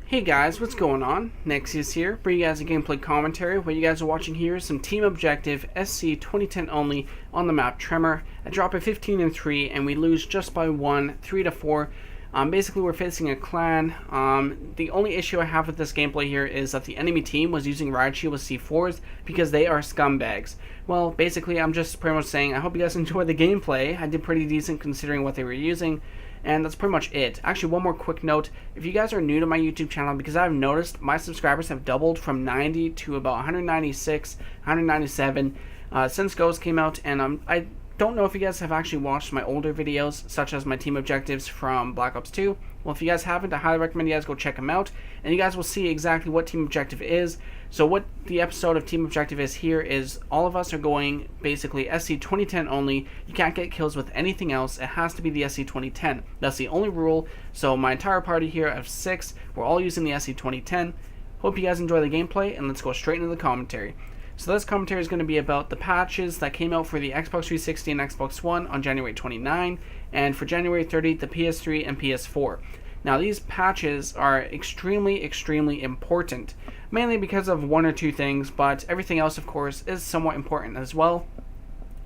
Hey guys, what's going on? Nexius here, bringing you guys a gameplay commentary. What you guys are watching here is some team objective SC 2010 only on the map Tremor. A drop of 15 and 3, and we lose just by 1, 3 to 4. Basically, we're facing a clan. The only issue I have with this gameplay here is that the enemy team was using riot shield with C4s because they are scumbags. Well, basically, I'm just pretty much saying I hope you guys enjoy the gameplay. I did pretty decent considering what they were using. And that's pretty much it. Actually, one more quick note. If you guys are new to my YouTube channel, because I've noticed my subscribers have doubled from 90 to about 196, 197 since Ghost came out. And I don't know if you guys have actually watched my older videos, such as my team objectives from Black Ops 2. Well, if you guys haven't, I highly recommend you guys go check them out. And you guys will see exactly what team objective is. So what the episode of team objective is here is all of us are going basically SC 2010 only. You can't get kills with anything else. It has to be the SC 2010. That's the only rule. So my entire party here of 6, we're all using the SC 2010. Hope you guys enjoy the gameplay, and let's go straight into the commentary. So this commentary is going to be about the patches that came out for the Xbox 360 and Xbox One on January 29, and for January 30, the PS3 and PS4. Now these patches are extremely important, mainly because of one or two things, but everything else of course is somewhat important as well.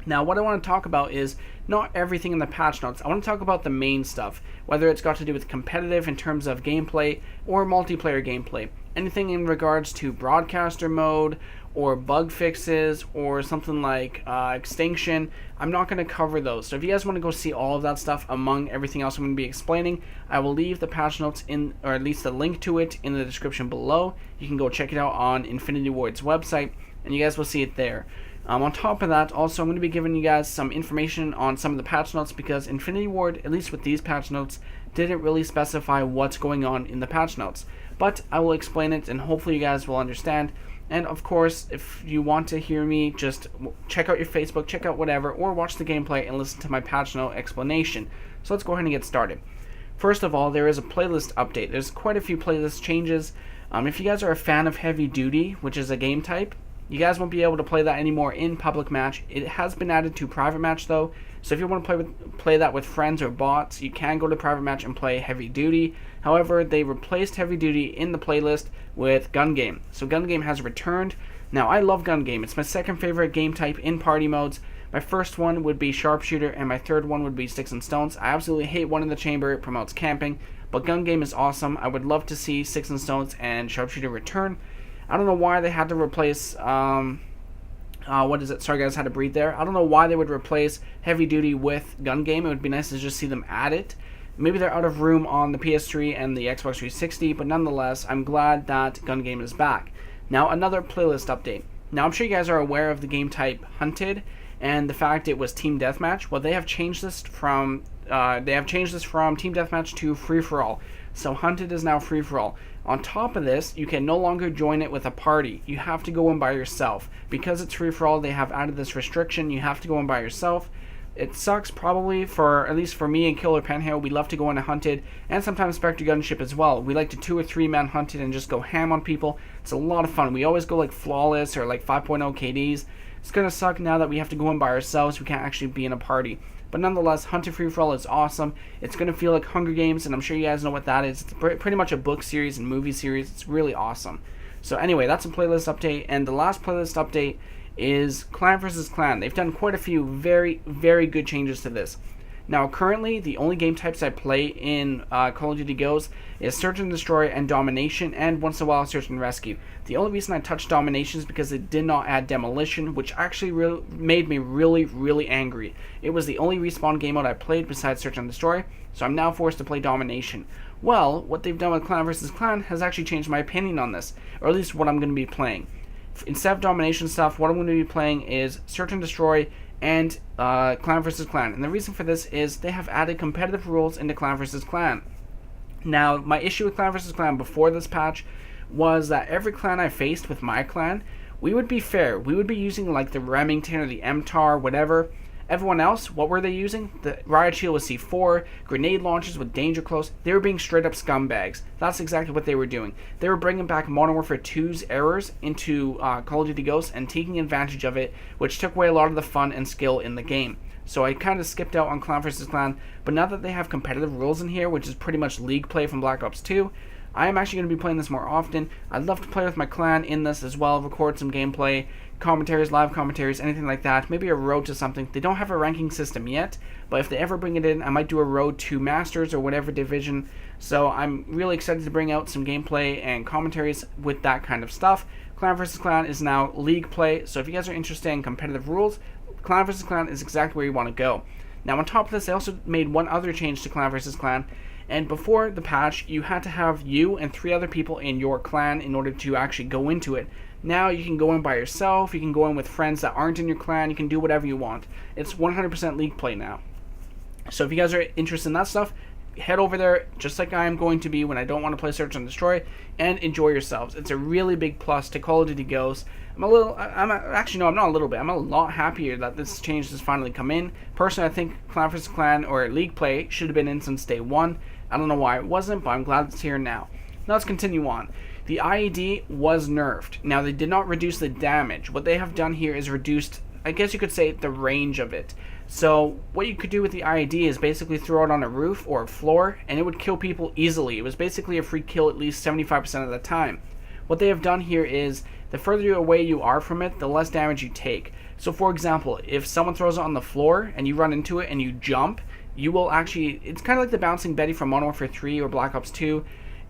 Now what I want to talk about is not everything in the patch notes. I want to talk about the main stuff, whether it's got to do with competitive in terms of gameplay or multiplayer gameplay. Anything in regards to broadcaster mode or bug fixes or something like extinction, I'm not going to cover those. So if you guys want to go see all of that stuff among everything else I'm going to be explaining, I will leave the patch notes in, or at least the link to it, in the description below. You can go check it out on Infinity Ward's website, and you guys will see it there. On top of that, also, I'm going to be giving you guys some information on some of the patch notes, because Infinity Ward, at least with these patch notes, didn't really specify what's going on in the patch notes. But I will explain it, and hopefully you guys will understand. And of course, if you want to hear me, just check out your Facebook, check out whatever, or watch the gameplay and listen to my patch note explanation. So let's go ahead and get started. First of all, there is a playlist update. There's quite a few playlist changes. If you guys are a fan of Heavy Duty, which is a game type, you guys won't be able to play that anymore in public match. It has been added to private match though, so if you want to play that with friends or bots, you can go to private match and play Heavy Duty. However, they replaced Heavy Duty in the playlist with Gun Game. So Gun Game has returned. Now I love Gun Game. It's my second favorite game type in party modes. My first one would be Sharpshooter, and my third one would be Sticks and Stones. I absolutely hate One in the Chamber. It promotes camping, but Gun Game is awesome. I would love to see Sticks and Stones and Sharpshooter return. I don't know why they had to replace, what is it? Sorry guys, I had to breathe there. I don't know why they would replace Heavy Duty with Gun Game. It would be nice to just see them add it. Maybe they're out of room on the PS3 and the Xbox 360, but nonetheless, I'm glad that Gun Game is back. Now, another playlist update. Now, I'm sure you guys are aware of the game type Hunted and the fact it was Team Deathmatch. Well, they have changed this from Team Deathmatch to Free-for-All. So Hunted is now Free-for-All. On top of this, you can no longer join it with a party. You have to go in by yourself. Because it's Free-for-All, they have added this restriction. You have to go in by yourself. It sucks probably at least for me and Killer Penhale. We love to go into Hunted, and sometimes Spectre Gunship as well. We like to 2 or 3 man Hunted and just go ham on people. It's a lot of fun. We always go like flawless or like 5.0 KDs. It's gonna suck now that we have to go in by ourselves. We can't actually be in a party. But nonetheless, Hunted Free-for-All is awesome. It's going to feel like Hunger Games, and I'm sure you guys know what that is. It's pretty much a book series and movie series. It's really awesome. So anyway, that's a playlist update, and the last playlist update is Clan vs. Clan. They've done quite a few very good changes to this. Now, currently, the only game types I play in Call of Duty Ghosts is Search and Destroy and Domination, and once in a while, Search and Rescue. The only reason I touched Domination is because it did not add Demolition, which actually made me really angry. It was the only respawn game mode I played besides Search and Destroy, so I'm now forced to play Domination. Well, what they've done with Clan vs. Clan has actually changed my opinion on this, or at least what I'm going to be playing. Instead of Domination stuff, what I'm going to be playing is Search and Destroy and Clan vs. Clan. And the reason for this is they have added competitive rules into Clan vs. Clan. Now, my issue with Clan vs. Clan before this patch was that every clan I faced with my clan, we would be fair. We would be using like the Remington or the MTAR, whatever. Everyone else, what were they using? The riot shield with C4, grenade launchers with danger close. They were being straight up scumbags. That's exactly what they were doing. They were bringing back Modern Warfare 2's errors into Call of Duty Ghosts and taking advantage of it, which took away a lot of the fun and skill in the game. So I kind of skipped out on Clan vs. Clan, but now that they have competitive rules in here, which is pretty much league play from Black Ops 2, I am actually going to be playing this more often. I'd love to play with my clan in this as well, record some gameplay, commentaries, live commentaries, anything like that. Maybe a road to something. They don't have a ranking system yet, but if they ever bring it in, I might do a road to Masters or whatever division. So I'm really excited to bring out some gameplay and commentaries with that kind of stuff. Clan vs. Clan is now league play, so if you guys are interested in competitive rules, Clan vs. Clan is exactly where you want to go. Now on top of this, they also made one other change to Clan vs. Clan, and before the patch, you had to have you and 3 other people in your clan in order to actually go into it. Now you can go in by yourself, you can go in with friends that aren't in your clan, you can do whatever you want. It's 100% league play now. So if you guys are interested in that stuff, head over there, just like I am going to be when I don't want to play Search and Destroy, and enjoy yourselves. It's a really big plus to Call of Duty Ghosts. I'm not a little bit. I'm a lot happier that this change has finally come in. Personally, I think Clan vs. Clan or League Play should have been in since day one. I don't know why it wasn't, but I'm glad it's here now. Now let's continue on. The IED was nerfed. Now they did not reduce the damage. What they have done here is reduced, I guess you could say, the range of it. So what you could do with the IED is basically throw it on a roof or a floor, and it would kill people easily. It was basically a free kill at least 75% of the time. What they have done here is, the further away you are from it, the less damage you take. So for example, if someone throws it on the floor and you run into it and you jump, you will actually, it's kind of like the Bouncing Betty from Modern Warfare 3 or Black Ops 2.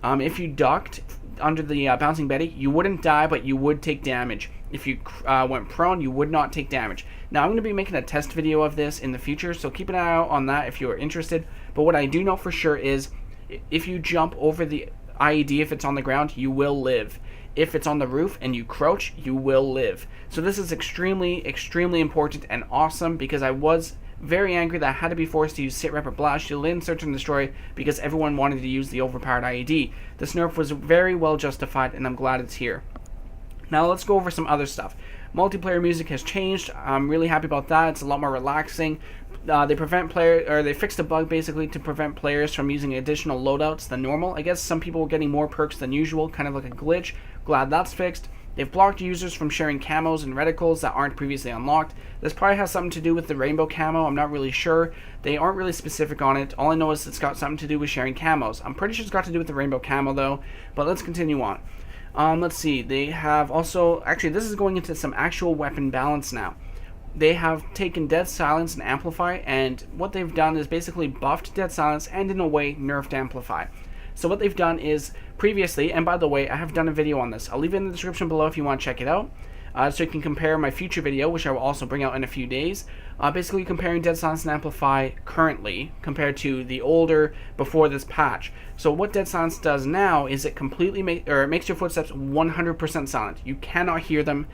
If you ducked under the Bouncing Betty, you wouldn't die, but you would take damage. If you went prone, you would not take damage. Now, I'm going to be making a test video of this in the future, so keep an eye out on that if you are interested. But what I do know for sure is, if you jump over the IED, if it's on the ground, you will live. If it's on the roof and you crouch, you will live. So this is extremely, extremely important and awesome, because I was very angry that I had to be forced to use Sit Rep or Blast Shield in Search and Destroy because everyone wanted to use the overpowered IED. This nerf was very well justified, and I'm glad it's here. Now let's go over some other stuff. Multiplayer music has changed. I'm really happy about that. It's a lot more relaxing. They fixed a bug basically to prevent players from using additional loadouts than normal. I guess some people were getting more perks than usual, kind of like a glitch. Glad that's fixed. They've blocked users from sharing camos and reticles that aren't previously unlocked. This probably has something to do with the rainbow camo. I'm not really sure. They aren't really specific on it. All I know is it's got something to do with sharing camos. I'm pretty sure it's got to do with the rainbow camo though. But let's continue on. Let's see. They have also, actually this is going into some actual weapon balance now. They have taken Dead Silence and Amplify, and what they've done is basically buffed Dead Silence and in a way nerfed Amplify. So what they've done is previously, and by the way, I have done a video on this. I'll leave it in the description below if you want to check it out. So you can compare my future video, which I will also bring out in a few days. Basically comparing Dead Silence and Amplify currently compared to the older before this patch. So what Dead Silence does now is it completely makes your footsteps 100% silent. You cannot hear them.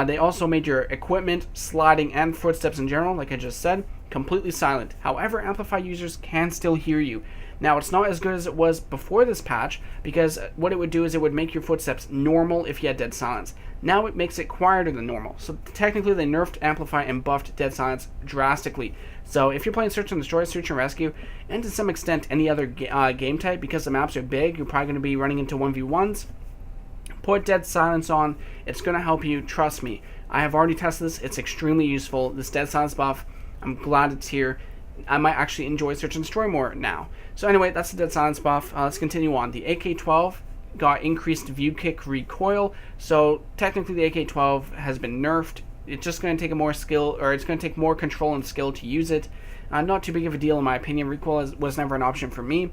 They also made your equipment, sliding, and footsteps in general, like I just said, completely silent. However, Amplify users can still hear you. Now, it's not as good as it was before this patch, because what it would do is it would make your footsteps normal if you had Dead Silence. Now it makes it quieter than normal. So technically they nerfed Amplify and buffed Dead Silence drastically. So if you're playing Search and Destroy, Search and Rescue, and to some extent any other game type, because the maps are big, you're probably going to be running into 1v1s, put Dead Silence on. It's going to help you, trust me. I have already tested this. It's extremely useful. This Dead Silence buff, I'm glad it's here. I might actually enjoy Search and Destroy more now. So anyway, that's the Dead Silence buff. Let's continue on. The AK-12 got increased view kick recoil. So technically the AK-12 has been nerfed. It's just going to take it's going to take more control and skill to use it. Not too big of a deal in my opinion. Recoil was never an option for me.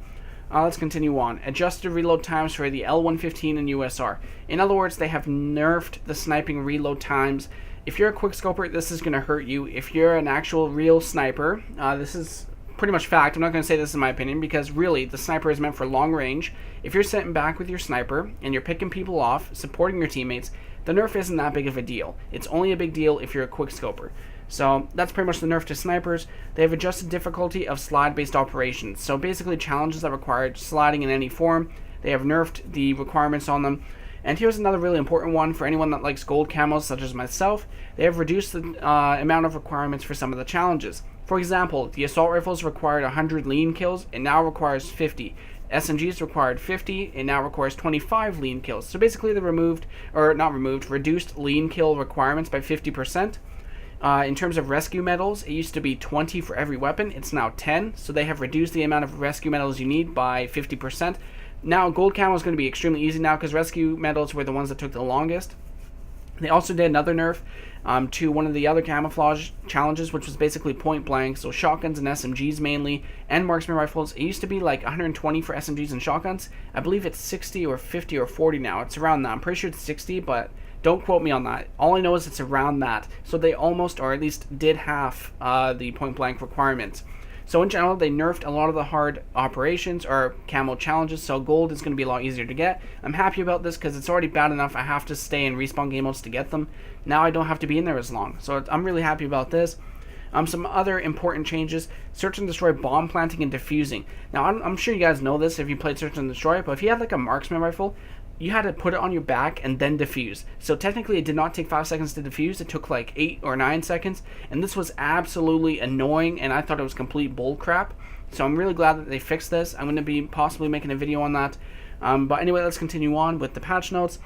Let's continue on. Adjusted reload times for the L115 and USR. In other words, they have nerfed the sniping reload times. If you're a quickscoper, this is going to hurt you. If you're an actual real sniper, this is pretty much fact. I'm not going to say this in my opinion, because really, the sniper is meant for long range. If you're sitting back with your sniper, and you're picking people off, supporting your teammates, the nerf isn't that big of a deal. It's only a big deal if you're a quickscoper. So that's pretty much the nerf to snipers. They have adjusted difficulty of slide-based operations. So basically challenges that required sliding in any form, they have nerfed the requirements on them. And here's another really important one for anyone that likes gold camos such as myself. They have reduced the amount of requirements for some of the challenges. For example, the assault rifles required 100 lean kills, it now requires 50. SMGs required 50, it now requires 25 lean kills. So basically they reduced lean kill requirements by 50%. In terms of rescue medals, it used to be 20 for every weapon, it's now 10. So they have reduced the amount of rescue medals you need by 50%. Now, gold camo is going to be extremely easy now because rescue medals were the ones that took the longest. They also did another nerf to one of the other camouflage challenges, which was basically point blank, so shotguns and SMGs mainly, and marksman rifles. It used to be like 120 for SMGs and shotguns. I believe it's 60 or 50 or 40 now. It's around that. I'm pretty sure it's 60, but don't quote me on that. All I know is it's around that. So they almost, or at least did half the point blank requirements. So in general, they nerfed a lot of the hard operations or camo challenges, so gold is going to be a lot easier to get. I'm happy about this because it's already bad enough I have to stay in respawn game modes to get them. Now I don't have to be in there as long, so I'm really happy about this. Some other important changes: search and destroy bomb planting and defusing. Now I'm sure you guys know this if you played search and destroy, but if you had like a marksman rifle, you had to put it on your back and then defuse. So technically it did not take 5 seconds to defuse, it took like 8 or 9 seconds, and this was absolutely annoying, and I thought it was complete bull crap. So I'm really glad that they fixed this. I'm going to be possibly making a video on that. But anyway, let's continue on with the patch notes.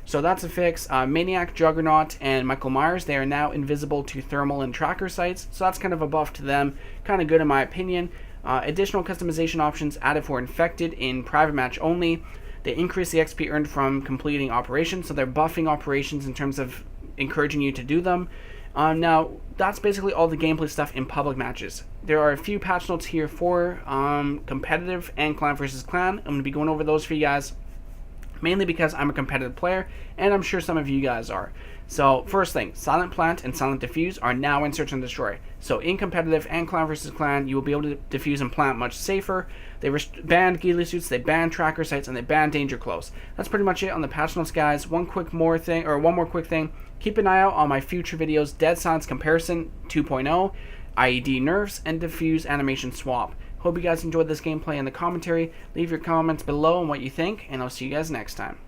So that's a fix. Maniac, Juggernaut, and Michael Myers, they are now invisible to thermal and tracker sights, so that's kind of a buff to them. Kind of good in my opinion. Additional customization options added for Infected in private match only. They increase the XP earned from completing operations, so they're buffing operations in terms of encouraging you to do them. Now, that's basically all the gameplay stuff in public matches. There are a few patch notes here for competitive and clan versus clan. I'm going to be going over those for you guys, mainly because I'm a competitive player, and I'm sure some of you guys are. So, first thing, Silent Plant and Silent Defuse are now in Search and Destroy. So, in competitive and clan versus clan, you will be able to defuse and plant much safer. They banned ghillie suits, they banned tracker sights, and they banned danger close. That's pretty much it on the patch notes, guys. One more quick thing. Keep an eye out on my future videos: Dead Silence Comparison 2.0, IED nerfs, and defuse animation swap. Hope you guys enjoyed this gameplay and the commentary. Leave your comments below on what you think, and I'll see you guys next time.